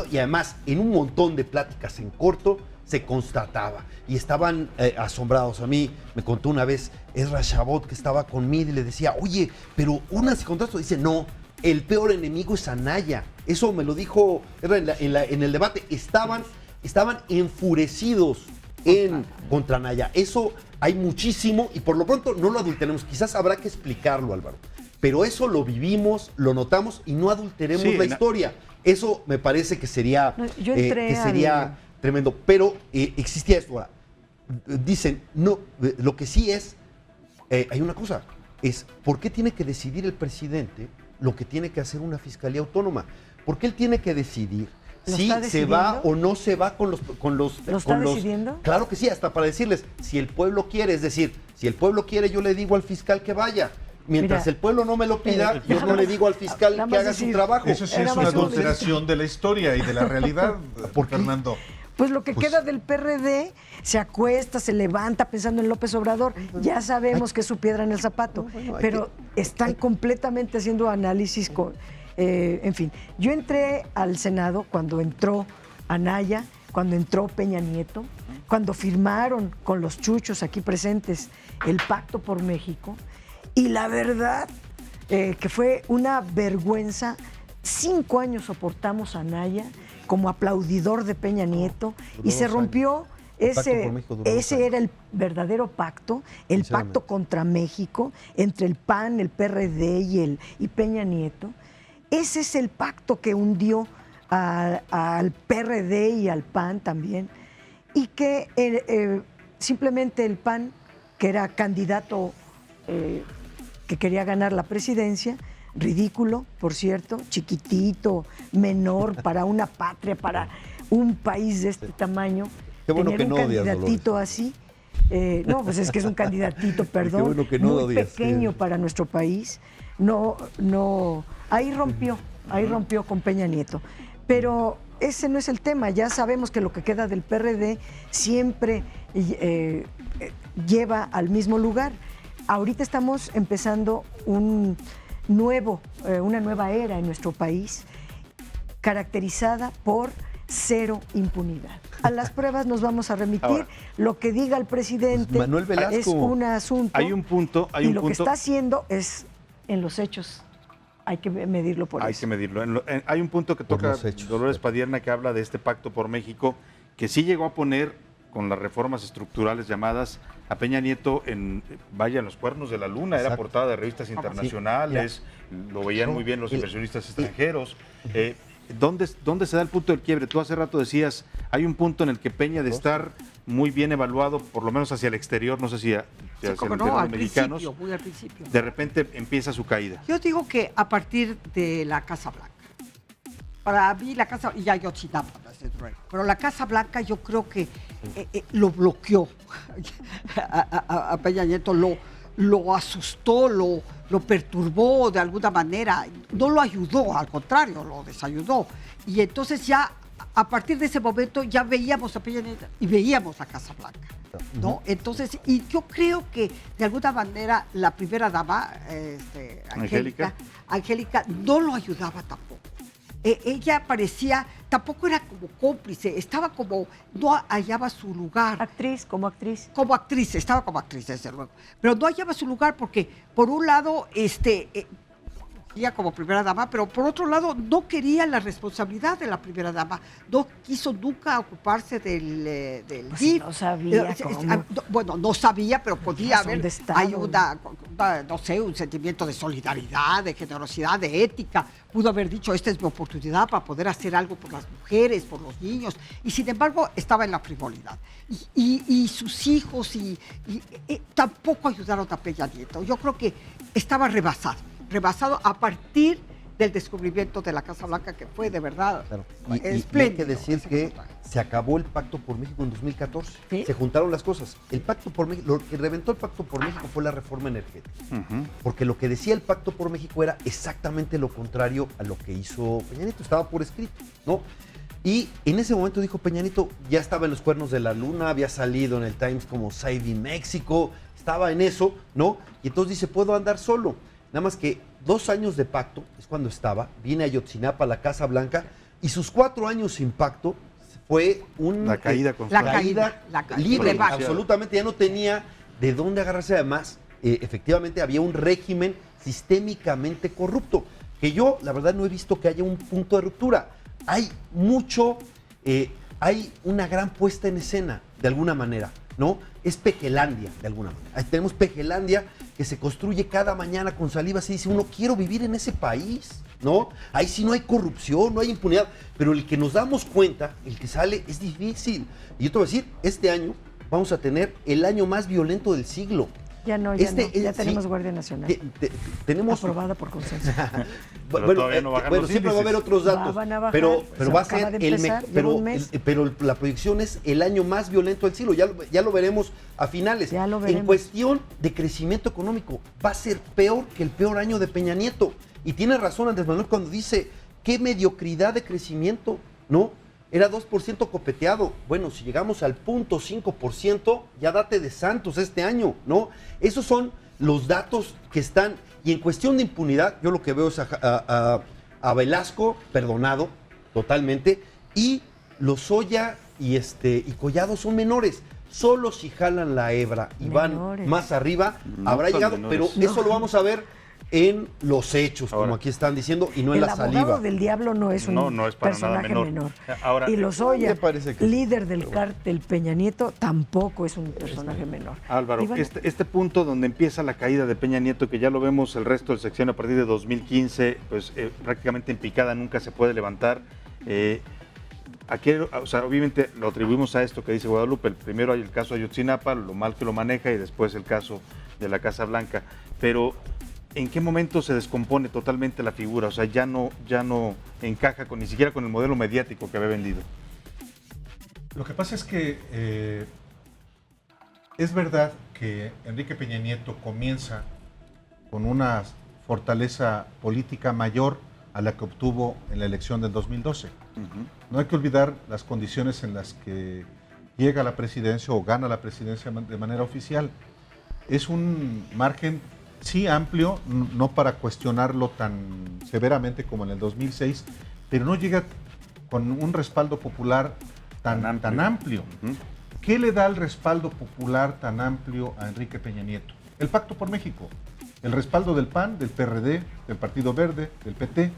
y además en un montón de pláticas en corto se constataba y estaban asombrados. A mí me contó una vez Ezra Chabot que estaba con Mid y le decía, oye, pero únanse contra esto. Dice, no, el peor enemigo es Anaya. Eso me lo dijo en el debate. Estaban enfurecidos contra Anaya. Eso hay muchísimo y por lo pronto no lo adulteremos. Quizás habrá que explicarlo, Álvaro. Pero eso lo vivimos, lo notamos y no adulteremos la historia. Eso me parece que sería, tremendo. Pero existía esto. Ahora, dicen, no, lo que sí es, hay una cosa, es ¿por qué tiene que decidir el presidente lo que tiene que hacer una fiscalía autónoma? Porque él tiene que decidir si se va o no se va con los... ¿Lo está decidiendo? Claro que sí, hasta para decirles, si el pueblo quiere, es decir, si el pueblo quiere, yo le digo al fiscal que vaya. Mientras el pueblo no me lo pida, yo no le digo al fiscal que haga su trabajo. Eso sí es una adulteración de la historia y de la realidad, Fernando. Pues lo que queda del PRD se acuesta, se levanta pensando en López Obrador. Ya sabemos que es su piedra en el zapato, pero están completamente haciendo análisis. En fin, yo entré al Senado cuando entró Anaya, cuando entró Peña Nieto, cuando firmaron con los chuchos aquí presentes el Pacto por México. Y la verdad que fue una vergüenza. 5 años soportamos a Anaya como aplaudidor de Peña Nieto y se rompió ese era el verdadero pacto, el pacto contra México entre el PAN, el PRD y Peña Nieto. Ese es el pacto que hundió al PRD y al PAN también, y que simplemente el PAN, que era candidato que quería ganar la presidencia, ridículo, por cierto, chiquitito, menor para una patria, para un país de este tamaño. Qué bueno tener que un no odias, candidatito Dolores. así. No, pues es que es un candidatito, perdón, bueno que no muy odias, pequeño para nuestro país. Ahí rompió con Peña Nieto. Pero ese no es el tema. Ya sabemos que lo que queda del PRD siempre lleva al mismo lugar. Ahorita estamos empezando una nueva era en nuestro país, caracterizada por cero impunidad. A las pruebas nos vamos a remitir. Ahora, lo que diga el presidente Manuel Velasco es un asunto. Hay un punto. Lo que está haciendo es en los hechos. Hay que medirlo por eso. Hay que medirlo. Hay un punto que toca Dolores Padierna, que habla de este Pacto por México, que sí llegó a poner con las reformas estructurales llamadas a Peña Nieto en los cuernos de la luna. Exacto. Era portada de revistas internacionales, lo veían muy bien los inversionistas extranjeros. ¿Dónde se da el punto del quiebre? Tú hace rato decías, hay un punto en el que Peña, de estar muy bien evaluado, por lo menos hacia el exterior, no sé si hacia el interior de los mexicanos, muy al principio. De repente empieza su caída. Yo digo que a partir de la Casa Blanca. para mí la Casa, y Ayotzinapa, pero la Casa Blanca yo creo que lo bloqueó a Peña Nieto, lo asustó, lo perturbó de alguna manera, no lo ayudó, al contrario, lo desayudó. Y entonces ya, a partir de ese momento, ya veíamos a Peña Nieto y veíamos a Casa Blanca, ¿no? Entonces, y yo creo que de alguna manera la primera dama, Angélica, no lo ayudaba tampoco. Ella parecía, tampoco era como cómplice, estaba como, no hallaba su lugar. Como actriz. Como actriz, estaba como actriz, desde luego. Pero no hallaba su lugar porque, por un lado, ella como primera dama, pero por otro lado, no quería la responsabilidad de la primera dama. No quiso nunca ocuparse del pues DIF. no sabía cómo. Bueno, no sabía, pero podía haber, hay un sentimiento de solidaridad, de generosidad, de ética. Pudo haber dicho, esta es mi oportunidad para poder hacer algo por las mujeres, por los niños, y sin embargo estaba en la frivolidad. Y sus hijos tampoco ayudaron a Peña Nieto. Yo creo que estaba rebasado a partir del descubrimiento de la Casa Blanca, que fue de verdad espléndido. Y hay que decir que se acabó el Pacto por México en 2014. ¿Sí? Se juntaron las cosas. El Pacto por México, lo que reventó el Pacto por México fue la reforma energética. Porque lo que decía el Pacto por México era exactamente lo contrario a lo que hizo Peña Nieto. Estaba por escrito, ¿no? Y en ese momento dijo Peña Nieto, ya estaba en los cuernos de la luna, había salido en el Times como Saving México, estaba en eso, ¿no? Y entonces dice, puedo andar solo. Nada más que 2 años de pacto, es cuando estaba, viene a Ayotzinapa, la Casa Blanca, y sus 4 años sin pacto fue una caída libre, absolutamente, ya no tenía de dónde agarrarse. Además, efectivamente había un régimen sistémicamente corrupto, que yo, la verdad, no he visto que haya un punto de ruptura. Hay hay una gran puesta en escena, de alguna manera, ¿no? Es Pejelandia, de alguna manera. Ahí tenemos Pejelandia que se construye cada mañana con saliva, y dice uno, quiero vivir en ese país, ¿no? Ahí sí no hay corrupción, no hay impunidad, pero el que nos damos cuenta, el que sale, es difícil. Y yo te voy a decir, este año vamos a tener el año más violento del siglo. Ya tenemos Guardia Nacional. Tenemos aprobada por consenso. Bueno, siempre va a haber otros datos, pero va a ser pero la proyección es el año más violento del siglo. Ya lo veremos a finales. En cuestión de crecimiento económico, va a ser peor que el peor año de Peña Nieto. Y tiene razón Andrés Manuel cuando dice, qué mediocridad de crecimiento, ¿no? Era 2% copeteado. Bueno, si llegamos al 0.5%, ya date de santos este año, ¿no? Esos son los datos que están. Y en cuestión de impunidad, yo lo que veo es a Velasco perdonado totalmente, y Lozoya y Collado son menores. Solo si jalan la hebra y van más arriba, habrá llegado, pero eso lo vamos a ver en los hechos, como aquí están diciendo, y no en la saliva. El abogado del diablo no es un personaje menor. Ahora, y Lozoya, líder del cártel Peña Nieto, tampoco es un personaje menor. Álvaro, este punto donde empieza la caída de Peña Nieto, que ya lo vemos el resto del sexenio a partir de 2015, pues prácticamente en picada, nunca se puede levantar. Aquí, obviamente lo atribuimos a esto que dice Guadalupe. Primero hay el caso Ayotzinapa, lo mal que lo maneja, y después el caso de la Casa Blanca. Pero ¿en qué momento se descompone totalmente la figura? O sea, ya no encaja ni siquiera con el modelo mediático que había vendido. Lo que pasa es que es verdad que Enrique Peña Nieto comienza con una fortaleza política mayor a la que obtuvo en la elección del 2012. No hay que olvidar las condiciones en las que llega a la presidencia o gana la presidencia de manera oficial. Es un margen, sí, amplio, no para cuestionarlo tan severamente como en el 2006, pero no llega con un respaldo popular tan amplio. ¿Qué le da el respaldo popular tan amplio a Enrique Peña Nieto? El Pacto por México, el respaldo del PAN, del PRD, del Partido Verde, del PT,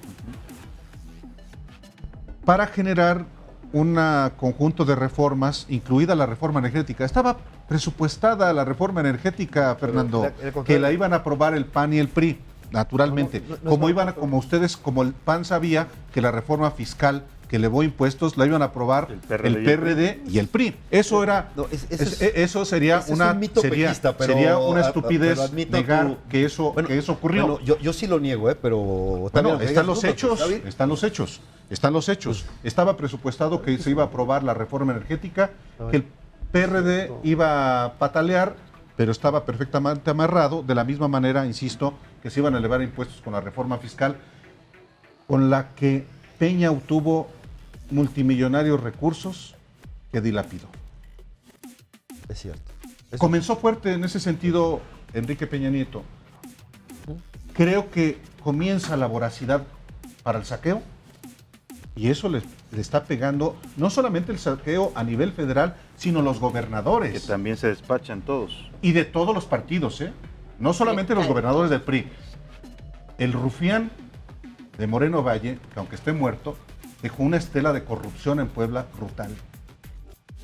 para generar un conjunto de reformas, incluida la reforma energética. Estaba presupuestada la reforma energética, Fernando, que la iban a aprobar el PAN y el PRI, naturalmente. Como el PAN sabía que la reforma fiscal que elevó impuestos la iban a aprobar el PRD y el PRI. Eso era, eso sería una estupidez negar que eso ocurrió. Bueno, yo sí lo niego, pero bueno, están los hechos. están los hechos. Estaba presupuestado que se iba a aprobar la reforma energética, que el PRD iba a patalear, pero estaba perfectamente amarrado, de la misma manera, insisto, que se iban a elevar impuestos con la reforma fiscal, con la que Peña obtuvo multimillonarios recursos que dilapidó. Es cierto. Comenzó fuerte en ese sentido Enrique Peña Nieto. Creo que comienza la voracidad para el saqueo y eso le está pegando no solamente el saqueo a nivel federal, sino los gobernadores. Que también se despachan todos. Y de todos los partidos, ¿eh? No solamente los gobernadores del PRI. El rufián de Moreno Valle, que aunque esté muerto, dejó una estela de corrupción en Puebla brutal.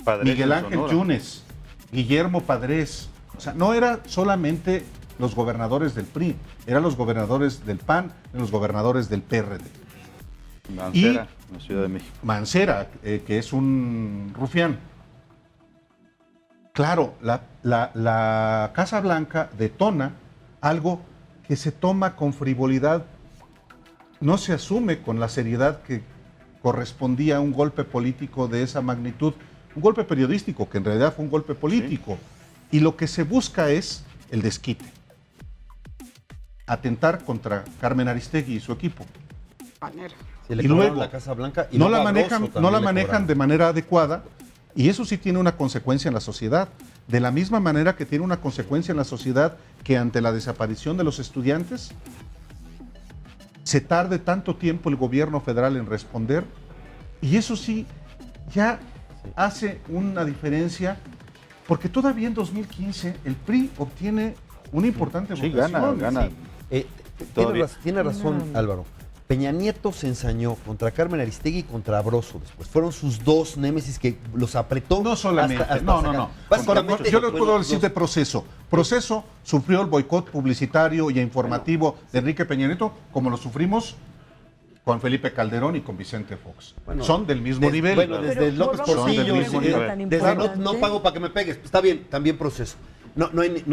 Padres Miguel en Ángel Sonora. Yunes, Guillermo Padres. O sea, no era solamente los gobernadores del PRI, eran los gobernadores del PAN y los gobernadores del PRD. Mancera, en la Ciudad de México. Mancera, que es un rufián. Claro, la Casa Blanca detona algo que se toma con frivolidad, no se asume con la seriedad que correspondía a un golpe político de esa magnitud, un golpe periodístico, que en realidad fue un golpe político. Sí. Y lo que se busca es el desquite. Atentar contra Carmen Aristegui y su equipo. Se le y luego la Casa Blanca y no luego la a manejan, Broso no la también le manejan cobraron. de manera adecuada, y eso sí tiene una consecuencia en la sociedad. De la misma manera que tiene una consecuencia en la sociedad que ante la desaparición de los estudiantes se tarde tanto tiempo el gobierno federal en responder, y eso sí ya hace una diferencia, porque todavía en 2015 el PRI obtiene una importante votación. Gana. Tiene razón, Álvaro. Peña Nieto se ensañó contra Carmen Aristegui y contra Broso después. Fueron sus dos némesis que los apretó. No solamente, no. Básicamente, yo les puedo decir de Proceso. Proceso sufrió el boicot publicitario y informativo de Enrique Peña Nieto, como lo sufrimos con Felipe Calderón y con Vicente Fox. Bueno, son del mismo nivel. Bueno, desde López Portillo, desde no pago para que me pegues. Está bien, también Proceso. No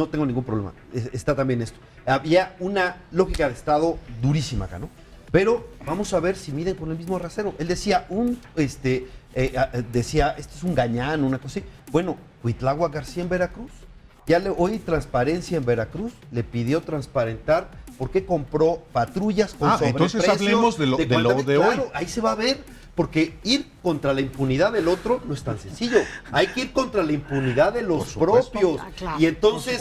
tengo ningún problema. Está también esto. Había una lógica de Estado durísima acá, ¿no? Pero vamos a ver si miden con el mismo rasero. Él decía, este es un gañán, una cosa así. Bueno, Cuitláhuac García en Veracruz. Ya hoy Transparencia en Veracruz le pidió transparentar por qué compró patrullas con sobreprecio. Entonces hablemos de lo de hoy. Claro, ahí se va a ver. Porque ir contra la impunidad del otro no es tan sencillo. Hay que ir contra la impunidad de los propios. Y entonces,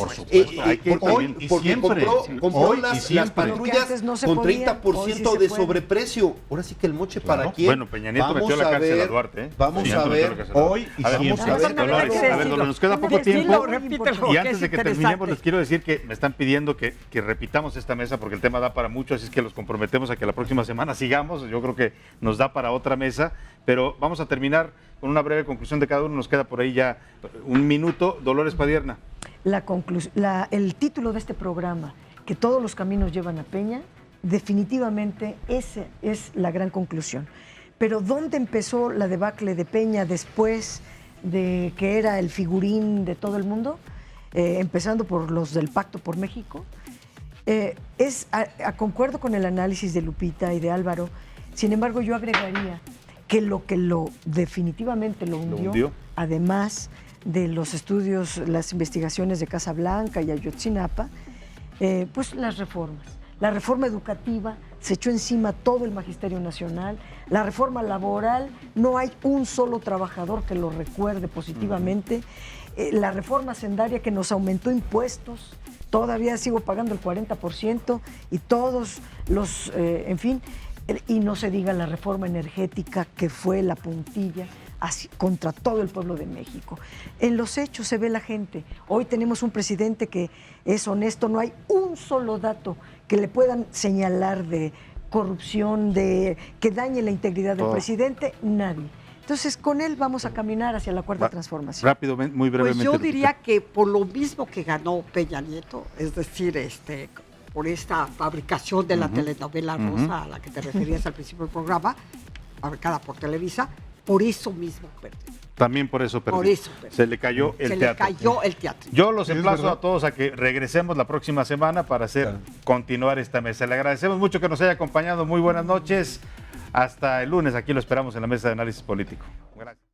compró las patrullas con 30% de sobreprecio. Ahora sí que el moche para quién. Bueno, Peña Nieto metió la cárcel a Duarte. Vamos a ver hoy y vamos a ver. Dolores, nos queda poco tiempo. Y antes de que terminemos, les quiero decir que me están pidiendo que repitamos esta mesa porque el tema da para mucho, así es que los comprometemos a que la próxima semana sigamos. Yo creo que nos da para otra mesa. Pero vamos a terminar con una breve conclusión de cada uno. Nos queda por ahí ya un minuto. Dolores Padierna. El título de este programa, que todos los caminos llevan a Peña, definitivamente esa es la gran conclusión. Pero ¿dónde empezó la debacle de Peña después de que era el figurín de todo el mundo? Empezando por los del Pacto por México. Concuerdo con el análisis de Lupita y de Álvaro. Sin embargo, yo agregaría que definitivamente lo hundió, además de los estudios, las investigaciones de Casablanca y Ayotzinapa, pues las reformas. La reforma educativa se echó encima todo el Magisterio Nacional. La reforma laboral, no hay un solo trabajador que lo recuerde positivamente. La reforma hacendaria que nos aumentó impuestos, todavía sigo pagando el 40% y todos los, en fin... Y no se diga la reforma energética que fue la puntilla contra todo el pueblo de México. En los hechos se ve la gente. Hoy tenemos un presidente que es honesto, no hay un solo dato que le puedan señalar de corrupción, de que dañe la integridad del presidente, nadie. Entonces, con él vamos a caminar hacia la cuarta transformación. Rápido, muy brevemente. Pues yo diría que por lo mismo que ganó Peña Nieto, es decir, por esta fabricación de la telenovela rosa a la que te referías al principio del programa, fabricada por Televisa, por eso mismo perdió. También por eso perdió. Se le cayó el teatro. Yo los emplazo a todos a que regresemos la próxima semana para continuar esta mesa. Le agradecemos mucho que nos haya acompañado. Muy buenas noches. Hasta el lunes, aquí lo esperamos en la mesa de análisis político. Gracias.